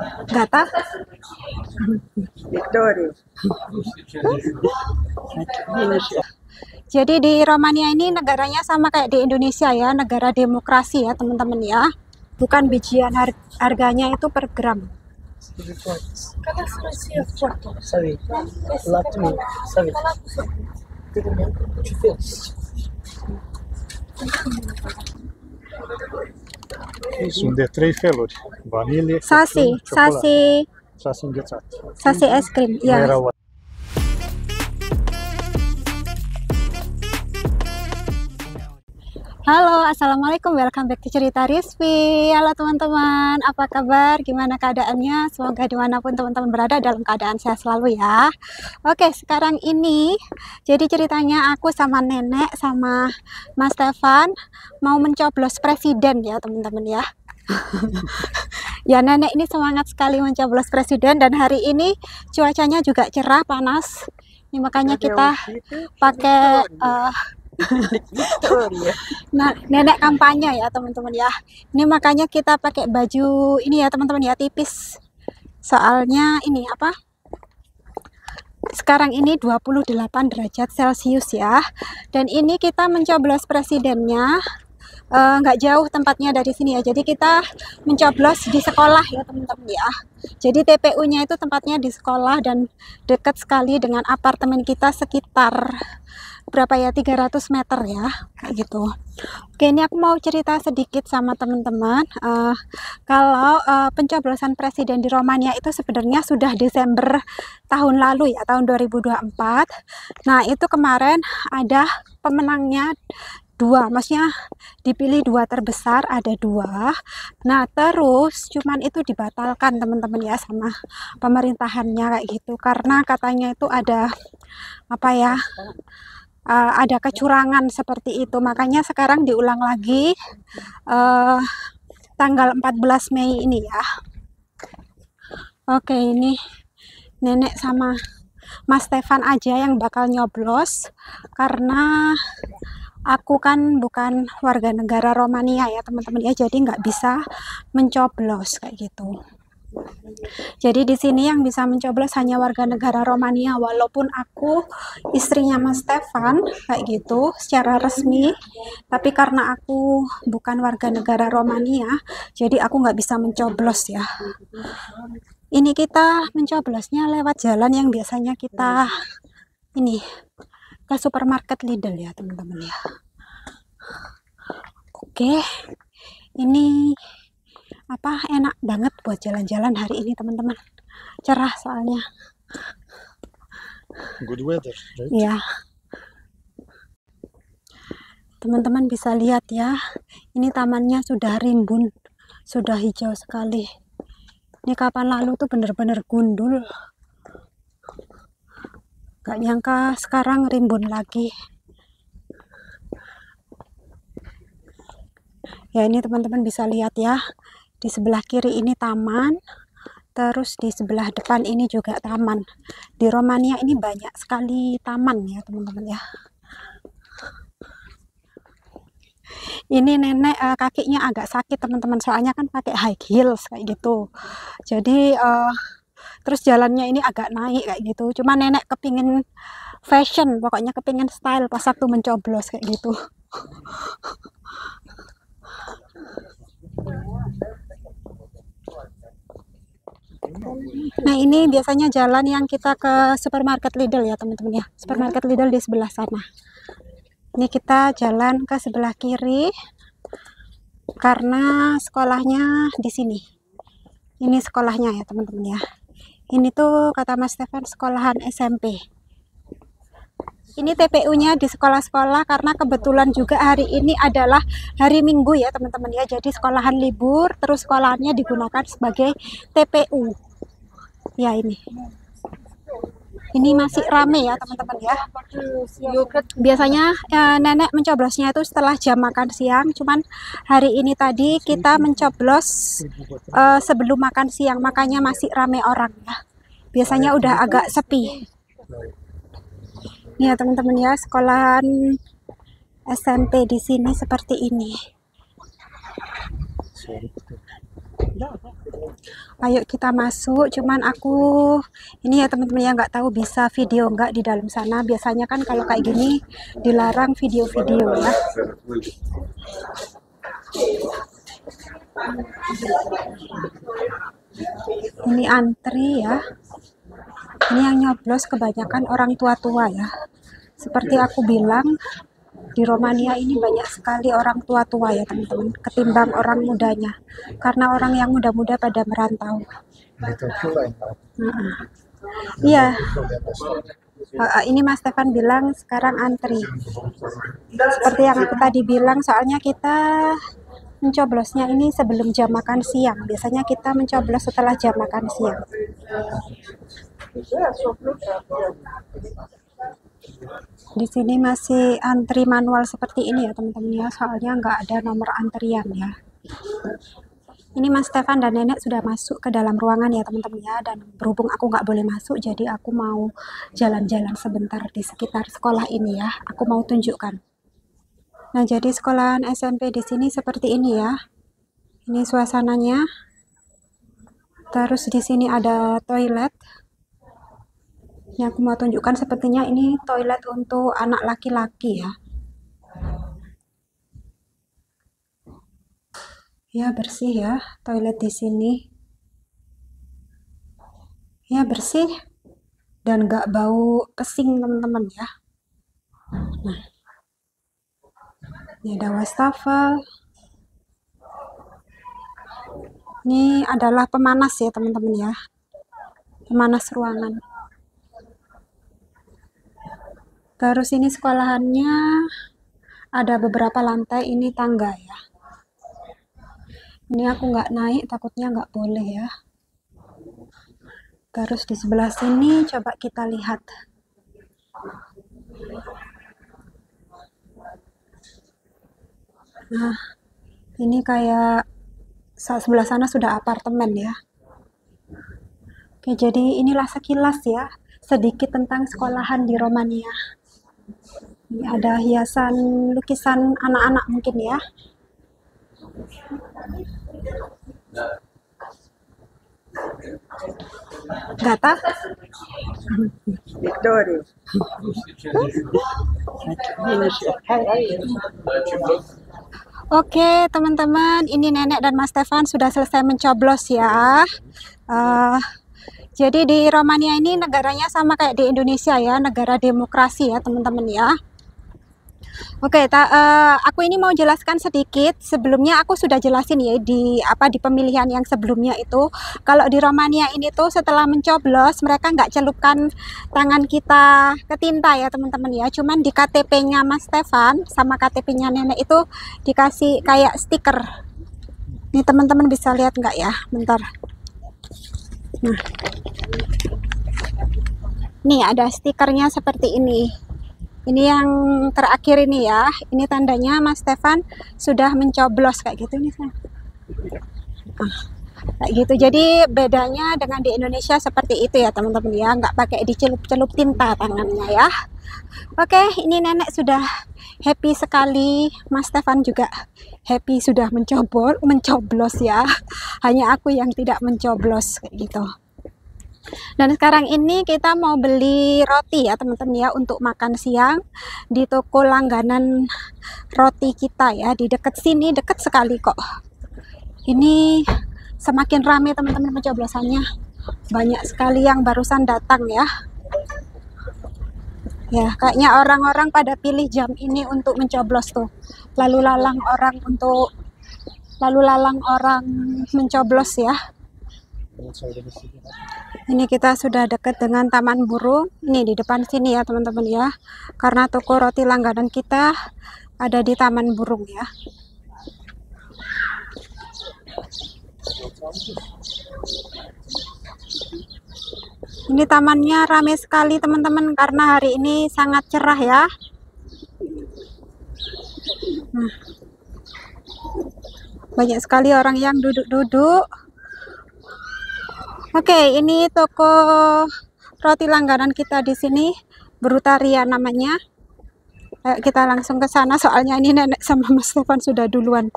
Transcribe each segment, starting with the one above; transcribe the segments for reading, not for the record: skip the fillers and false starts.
Nggak tahu. Victoria. Jadi di Romania ini negaranya sama kayak di Indonesia ya, negara demokrasi ya teman-teman ya. Bukan bijian, harganya itu per gram. Sabe? Lá também. Sabe? Sunt de 3 feluri. Vanilie, Sasi, căpșuni, ciocolată. sasi, Sasi înghețat. sasi es krim. Nu Ya. era Halo, assalamualaikum, welcome back to Cerita Rizvi. Halo teman-teman, apa kabar? Gimana keadaannya? Semoga dimanapun teman-teman berada dalam keadaan sehat selalu ya. Oke, sekarang ini jadi ceritanya aku sama nenek sama Mas Stefan mau mencoblos presiden ya teman-teman ya. Ya, nenek ini semangat sekali mencoblos presiden dan hari ini cuacanya juga cerah panas. Ini makanya kita pakai nah, nenek kampanye ya teman-teman ya. Ini makanya kita pakai baju ini ya teman-teman ya, tipis. Soalnya ini apa? Sekarang ini 28 derajat Celcius ya. Dan ini kita mencoblos presidennya nggak jauh tempatnya dari sini ya. Jadi kita mencoblos di sekolah ya teman-teman ya. Jadi TPU-nya itu tempatnya di sekolah dan dekat sekali dengan apartemen kita, sekitar berapa ya, 300 meter ya kayak gitu. Oke, ini aku mau cerita sedikit sama teman-teman. Kalau pencoblosan presiden di Romania itu sebenarnya sudah Desember tahun lalu ya, tahun 2024. Nah itu kemarin ada pemenangnya dua, maksudnya dipilih dua terbesar, ada dua. Nah terus cuman itu dibatalkan teman-teman ya sama pemerintahannya kayak gitu, karena katanya itu ada apa ya, ada kecurangan seperti itu. Makanya sekarang diulang lagi tanggal 14 Mei ini ya. Oke, ini nenek sama Mas Stefan aja yang bakal nyoblos, karena aku kan bukan warga negara Romania ya teman-teman ya, jadi nggak bisa mencoblos kayak gitu. Jadi di sini yang bisa mencoblos hanya warga negara Romania, walaupun aku istrinya Mas Stefan kayak gitu secara resmi, tapi karena aku bukan warga negara Romania, jadi aku nggak bisa mencoblos ya. Ini kita mencoblosnya lewat jalan yang biasanya kita ini ke supermarket Lidl ya teman-teman ya. Oke, ini apa, enak banget buat jalan-jalan hari ini teman-teman, cerah soalnya. good weather, right? Ya teman-teman bisa lihat ya, ini tamannya sudah rimbun, sudah hijau sekali. Ini kapan lalu tuh bener-bener gundul, gak nyangka sekarang rimbun lagi ya. Ini teman-teman bisa lihat ya, di sebelah kiri ini taman, terus di sebelah depan ini juga taman. Di Romania ini banyak sekali taman ya teman-teman ya. Ini nenek kakinya agak sakit teman-teman, soalnya kan pakai high heels kayak gitu. Jadi terus jalannya ini agak naik kayak gitu. Cuma nenek kepingin fashion, pokoknya kepingin style pas waktu mencoblos kayak gitu. Nah ini biasanya jalan yang kita ke supermarket Lidl ya teman-teman ya. Supermarket Lidl di sebelah sana. Ini kita jalan ke sebelah kiri karena sekolahnya di sini. Ini sekolahnya ya teman-teman ya. Ini tuh kata Mas Stefan sekolahan SMP. Ini TPU-nya di sekolah-sekolah karena kebetulan juga hari ini adalah hari Minggu ya teman-teman ya. Jadi sekolahan libur, terus sekolahannya digunakan sebagai TPU. Ya ini masih rame ya teman-teman ya. Biasanya nenek mencoblosnya itu setelah jam makan siang, cuman hari ini tadi kita mencoblos sebelum makan siang, makanya masih rame orang ya. Biasanya udah agak sepi. Ya teman-teman ya, sekolahan SMP di sini seperti ini. Ayo kita masuk, cuman aku ini ya teman-teman ya nggak tahu bisa video nggak di dalam sana. Biasanya kan kalau kayak gini dilarang video-video ya. Ini antri ya. Ini yang nyoblos kebanyakan orang tua-tua ya. Seperti aku bilang, di Romania ini banyak sekali orang tua-tua ya teman-teman, ketimbang orang mudanya. Karena orang yang muda-muda pada merantau. Iya. Ini Mas Stefan bilang sekarang antri. Seperti yang aku tadi bilang, soalnya kita mencoblosnya ini sebelum jam makan siang. Biasanya kita mencoblos setelah jam makan siang. Di sini masih antri manual seperti ini ya teman-teman ya, soalnya nggak ada nomor antrian ya. Ini Mas Stefan dan Nenek sudah masuk ke dalam ruangan ya teman-teman ya, dan berhubung aku nggak boleh masuk, jadi aku mau jalan-jalan sebentar di sekitar sekolah ini ya. Aku mau tunjukkan. Nah, jadi sekolahan SMP di sini seperti ini ya. Ini suasananya. Terus di sini ada toilet. Ini aku mau tunjukkan, sepertinya ini toilet untuk anak laki-laki ya. Ya, bersih ya toilet di sini. Ya, bersih dan nggak bau pesing teman-teman ya. Nah, ini ada wastafel. Ini adalah pemanas ya teman-teman ya, pemanas ruangan. Terus ini sekolahannya ada beberapa lantai, ini tangga ya. Ini aku nggak naik, takutnya nggak boleh ya. Terus di sebelah sini coba kita lihat. Nah, ini kayak sebelah sana sudah apartemen ya. Oke, jadi inilah sekilas ya sedikit tentang sekolahan di Romania. Ini ada hiasan lukisan anak-anak mungkin ya. Gata? Victoria. Oke teman-teman, ini Nenek dan Mas Stefan sudah selesai mencoblos ya. Jadi di Romania ini negaranya sama kayak di Indonesia ya, negara demokrasi ya teman-teman ya. Oke, aku ini mau jelaskan sedikit. Sebelumnya aku sudah jelasin ya di pemilihan yang sebelumnya itu. Kalau di Romania ini tuh setelah mencoblos mereka nggak celupkan tangan kita ke tinta ya teman-teman ya. Cuman di KTP-nya Mas Stefan sama KTP-nya Nenek itu dikasih kayak stiker. Nih teman-teman bisa lihat nggak ya? Bentar. Nah, nih ada stikernya seperti ini. Ini yang terakhir ini ya, ini tandanya Mas Stefan sudah mencoblos kayak gitu nih. Kayak gitu. Jadi bedanya dengan di Indonesia seperti itu ya teman-teman ya, nggak pakai dicelup-celup tinta tangannya ya. Oke, ini Nenek sudah happy sekali, Mas Stefan juga happy sudah mencoblos ya. Hanya aku yang tidak mencoblos kayak gitu. Dan sekarang ini kita mau beli roti ya teman-teman ya untuk makan siang di toko langganan roti kita ya, di dekat sini, dekat sekali kok. Ini semakin ramai teman-teman pencoblosannya, banyak sekali yang barusan datang ya. Ya, kayaknya orang-orang pada pilih jam ini untuk mencoblos tuh. Lalu lalang orang mencoblos ya. Ini kita sudah dekat dengan Taman Burung. Ini di depan sini ya teman-teman ya. Karena toko roti langganan kita ada di Taman Burung ya. Ini tamannya ramai sekali teman-teman karena hari ini sangat cerah ya. Nah, banyak sekali orang yang duduk-duduk. Oke, ini toko roti langganan kita di sini, Brutaria namanya. Ayo kita langsung ke sana soalnya ini Nenek sama Mas Stefan sudah duluan.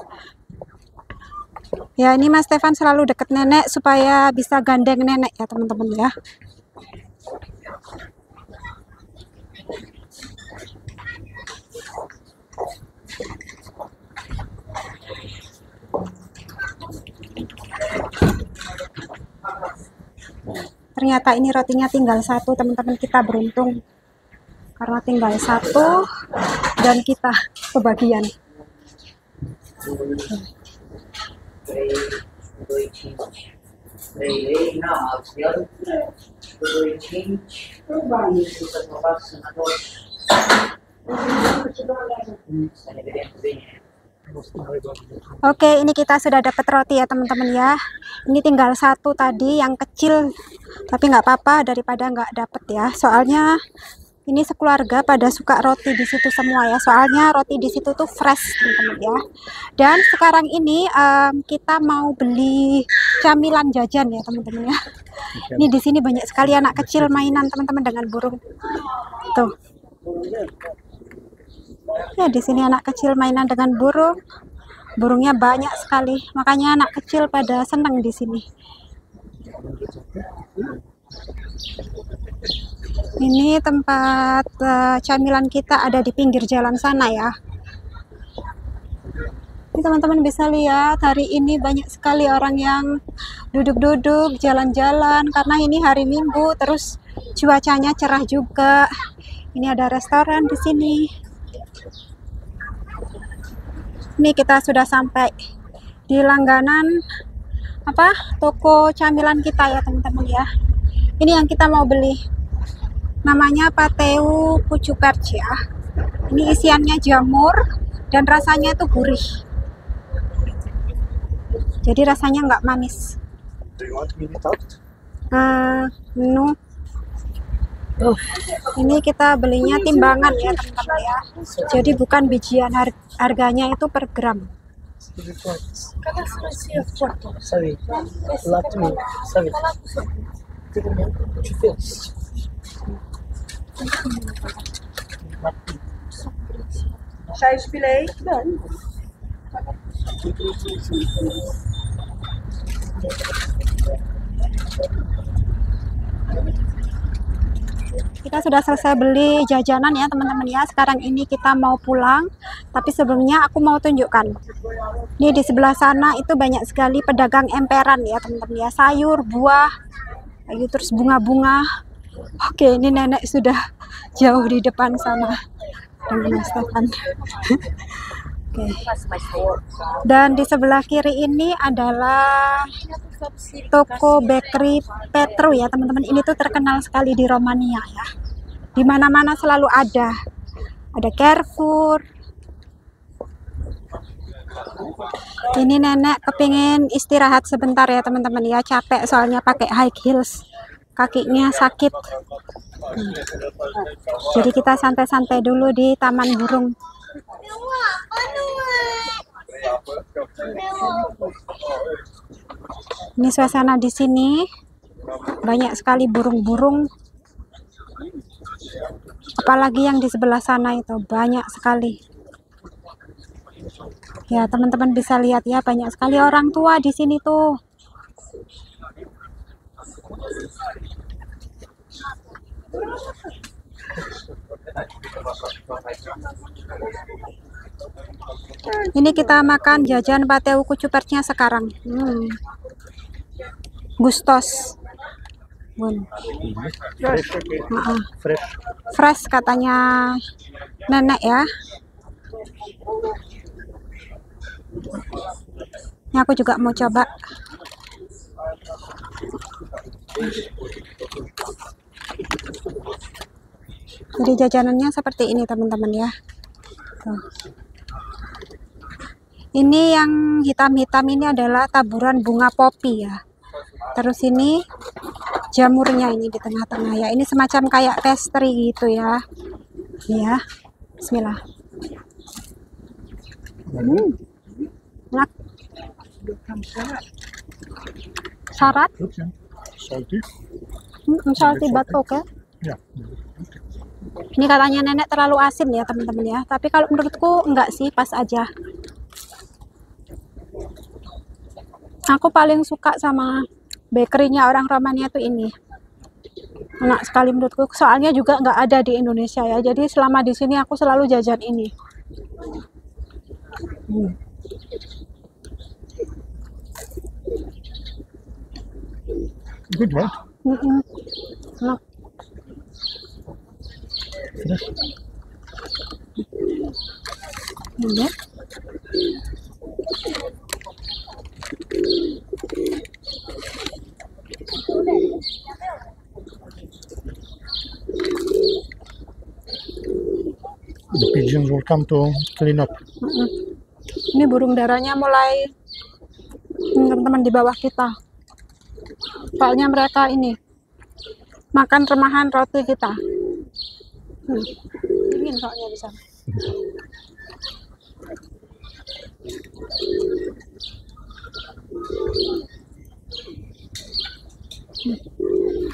Ya, ini Mas Stefan selalu deket nenek supaya bisa gandeng nenek ya teman-teman ya. Ternyata ini rotinya tinggal satu teman-teman, kita beruntung karena tinggal satu dan kita kebagian. Oke, ini kita sudah dapat roti ya teman-teman ya. Ini tinggal satu tadi yang kecil, tapi nggak apa-apa daripada nggak dapet ya. Soalnya ini sekeluarga pada suka roti di situ semua ya. Soalnya roti di situ tuh fresh teman-teman ya. Dan sekarang ini kita mau beli camilan jajan ya teman-teman ya. Ini di sini banyak sekali anak kecil mainan teman-teman dengan burung. Tuh. Ya, di sini anak kecil mainan dengan burung. Burungnya banyak sekali, makanya anak kecil pada senang di sini. Ini tempat camilan kita ada di pinggir jalan sana ya. Ini teman-teman bisa lihat, hari ini banyak sekali orang yang duduk-duduk, jalan-jalan, karena ini hari Minggu, terus cuacanya cerah juga. Ini ada restoran di sini. Ini kita sudah sampai di langganan toko camilan kita ya teman-teman ya. Ini yang kita mau beli, namanya Pateu Kucuperci ya. Ini isiannya jamur dan rasanya itu gurih, jadi rasanya nggak manis. No. Ini kita belinya timbangan ya teman-teman ya, jadi bukan bijian, harganya itu per gram. Kita sudah selesai beli jajanan ya teman-teman ya. Sekarang ini kita mau pulang, tapi sebelumnya aku mau tunjukkan. Ini di sebelah sana itu banyak sekali pedagang emperan ya teman-teman ya, sayur, buah, lagi terus bunga-bunga. Oke, ini nenek sudah jauh di depan sana dengan Mas Stefan. Oke. Dan di sebelah kiri ini adalah toko bakery Petru ya teman-teman. Ini tuh terkenal sekali di Romania ya. Di mana-mana selalu ada Carrefour. Ini nenek kepingin istirahat sebentar ya teman-teman ya, capek soalnya pakai high heels, kakinya sakit. Jadi kita santai-santai dulu di taman burung. Ini suasana di sini, banyak sekali burung-burung. Apalagi yang di sebelah sana itu banyak sekali. Ya, teman-teman bisa lihat ya, banyak sekali orang tua di sini tuh. Ini kita makan jajan Pateu Kucuperci sekarang. Gustos. Fresh katanya nenek ya. Ini aku juga mau coba. Jadi jajanannya seperti ini teman-teman ya. Tuh. Ini yang hitam-hitam ini adalah taburan bunga popi ya. Terus ini jamurnya ini di tengah-tengah ya. Ini semacam kayak pastry gitu ya. Ya, bismillah. Enak. Syarat? Salty? Salty but oke. Ya. Ini katanya nenek terlalu asin ya teman-teman ya. Tapi kalau menurutku enggak sih, pas aja. Aku paling suka sama bakerynya orang Romania tuh ini. Enak sekali menurutku. Soalnya juga nggak ada di Indonesia ya. Jadi selama di sini aku selalu jajan ini. Good one. Enak. Fresh. Iya. The pigeons will come to clean up. Ini burung darahnya mulai teman-teman di bawah kita. Soalnya mereka ini makan remahan roti kita. Dingin soalnya di sana.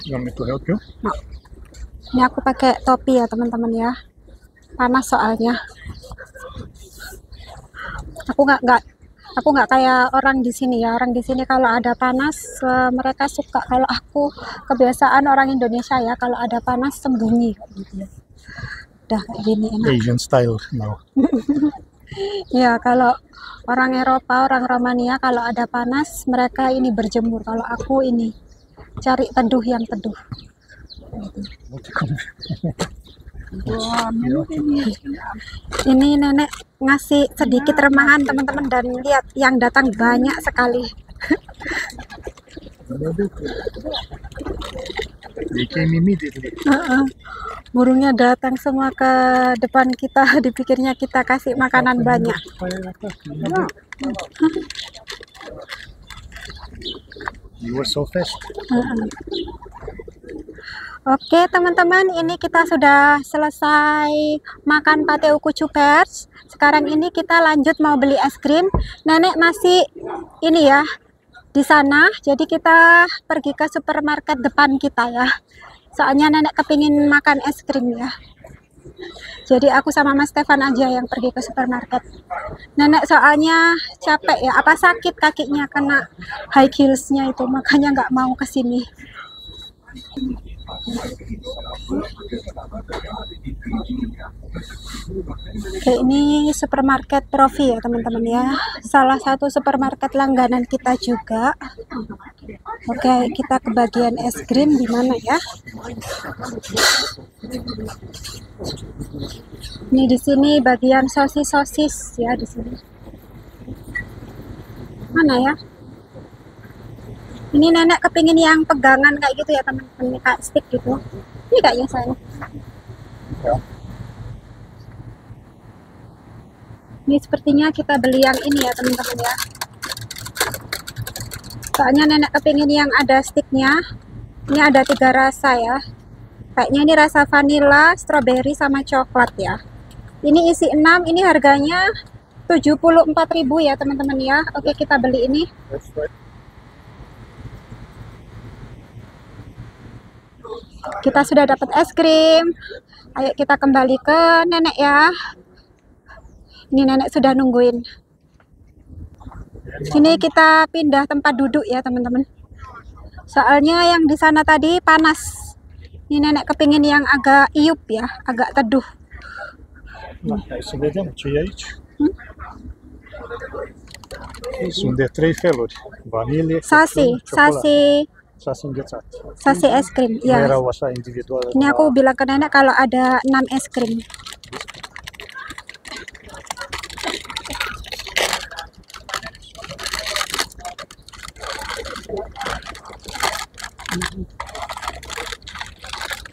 You want me to help you? Nah, ini aku pakai topi ya teman-teman ya. Panas soalnya. Aku nggak kayak orang di sini ya. Orang di sini kalau ada panas mereka suka. Kalau aku kebiasaan orang Indonesia ya, kalau ada panas sembunyi. Udah kayak gini enak. Asian style now. Ya, kalau orang Eropa, orang Romania kalau ada panas mereka ini berjemur. Kalau aku ini cari teduh yang teduh. Ini nenek ngasih sedikit remahan teman-teman, dan lihat yang datang banyak sekali. They came immediately. Burungnya datang semua ke depan kita, dipikirnya kita kasih makanan banyak. You were so fast. Oke teman-teman, ini kita sudah selesai makan pate uku cukers. Sekarang ini kita lanjut mau beli es krim. Nenek masih ini ya di sana, jadi kita pergi ke supermarket depan kita ya. Soalnya nenek kepingin makan es krim ya. Jadi aku sama Mas Stefan aja yang pergi ke supermarket. Nenek soalnya capek ya, apa sakit kakinya kena high heelsnya itu, makanya nggak mau ke sini. Oke, ini supermarket Profi ya teman-teman ya. Salah satu supermarket langganan kita juga. Oke, kita ke bagian es krim di mana ya? Ini di sini bagian sosis ya di sini. Mana ya? Ini nenek kepingin yang pegangan kayak gitu ya teman-teman, kayak stick gitu. Ini kayaknya saya. Ini sepertinya kita beli yang ini ya teman-teman ya. Soalnya nenek kepingin yang ada sticknya. Ini ada 3 rasa ya. Kayaknya ini rasa vanilla, strawberry sama coklat ya. Ini isi 6, ini harganya 74.000 ya teman-teman ya. Oke, kita beli ini. Kita sudah dapat es krim. Ayo kita kembali ke nenek ya. Ini nenek sudah nungguin. Ini kita pindah tempat duduk ya teman-teman. Soalnya yang di sana tadi panas. Ini nenek kepingin yang agak iup ya, agak teduh. Să vedem ce e aici. Sunt de 3 feluri. Vanilie, Sasi, ciocolată. sasi, Sasi înghețat. sasi es krim. Nu Ya. erau așa individuale. Ini aku bilang ke nenek kalau ada 6 es krim.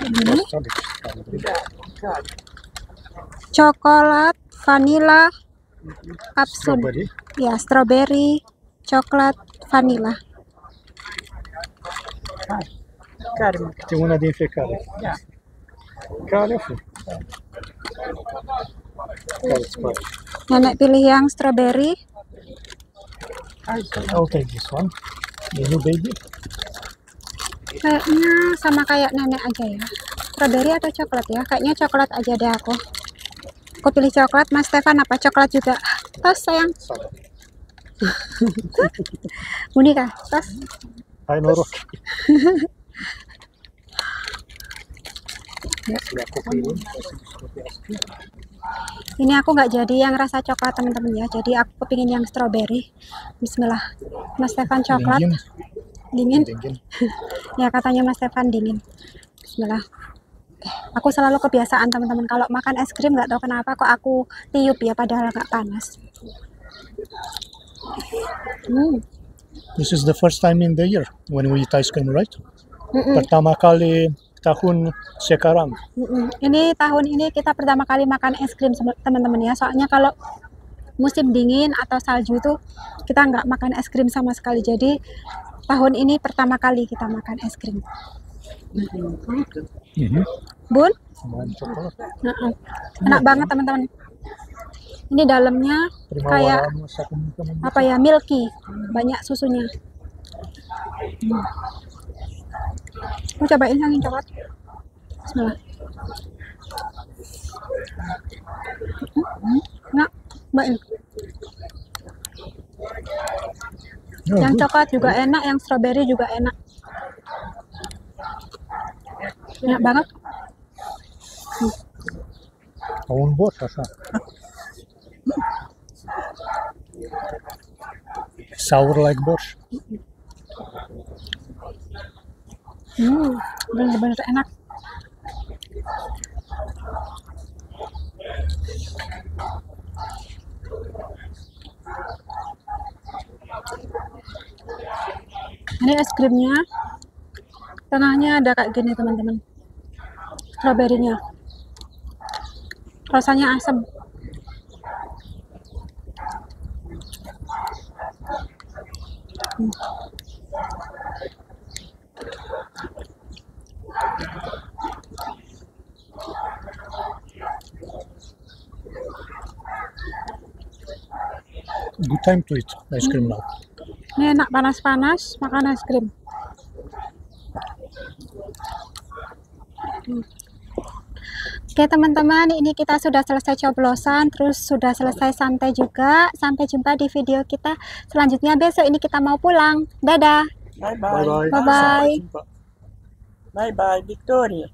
Ini coklat, vanilla, kapsul. Strawberry. Ya, strawberry, coklat, vanilla. Câte una din fiecare. Care o fi? Care îți place? Nenek pilih yang strawberry. I'll take this one. The new baby. Kayaknya sama kayak nenek aja ya. Strawberry atau coklat ya? Kayaknya coklat aja deh aku. Aku pilih coklat. Mas Stefan apa? Coklat juga. Tos sayang. Salad. Bunyi kah? Tas? Hai Norok. Ini aku nggak jadi yang rasa coklat teman-teman ya. Jadi aku kepingin yang strawberry. Bismillah. Mas Stefan coklat. Dingin. Ya katanya Mas Stefan dingin. Bismillah. Aku selalu kebiasaan teman-teman kalau makan es krim nggak tahu kenapa kok aku tiup ya padahal nggak panas. This is the first time in the year when we eat ice cream, right? Mm-mm. Pertama kali tahun sekarang. Ini tahun ini kita pertama kali makan es krim teman-teman ya. Soalnya kalau musim dingin atau salju itu kita nggak makan es krim sama sekali. Jadi tahun ini pertama kali kita makan es krim. Bun? Enak banget teman-teman. Ini dalamnya kayak apa ya, milky, banyak susunya. Mau cobain yang coklat. Bismillah. Enak, cobain. Yang coklat juga enak, yang strawberry juga enak. Enak banget. Tahun bos rasa. Sour like borscht. Bener-bener enak. Ini es krimnya, tengahnya ada kayak gini teman-teman, strawberry-nya, rasanya asam. Good time to eat ice cream now. Ini enak panas-panas makan es krim. Oke teman-teman, ini kita sudah selesai coblosan, terus sudah selesai santai juga. Sampai jumpa di video kita selanjutnya besok. Ini kita mau pulang. Dadah. Bye bye. Bye bye. Bye bye Victoria.